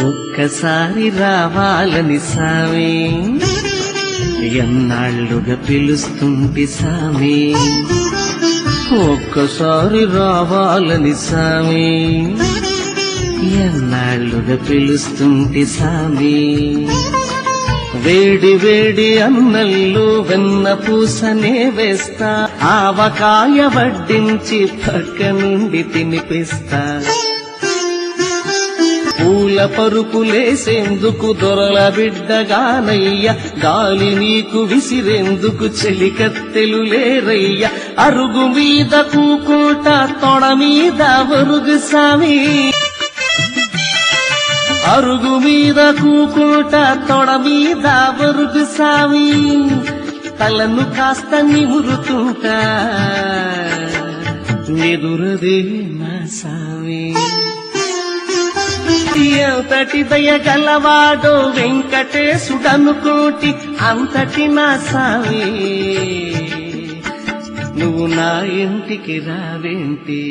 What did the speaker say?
ఒక్కసారి రావాలని సామి, ఎన్నాళ్ళుగా పిలుస్తుంటి సామి. ఒక్కసారి రావాలని సామి, ఎన్నాళ్ళుగా పిలుస్తుంటి సామి. వేడి వేడి అన్నల్లో వెన్న పూసనే వేస్తా, ఆవకాయ వడ్డించి పక్క నుండి తినిపిస్తా. పూల పరుపులేసేందుకు దొరల బిడ్డగానయ్య, గాలి నీకు విసిరేందుకు చెలికత్తెలు లేరయ్య. అరుగు మీద కూకుంటా తొడ మీద వరుగు సామి, అరుగు మీద కూకుంటా తొడ మీద వరుగు సామి. తలను కాస్త నిమురుతుంటా, ఎదురదే నా సామి. ఎంతటి దయగలవాడో వెంకటేశుడనుకోటి, అంతటి నా సామి. నువ్వు నా ఇంటికి రావేంటి?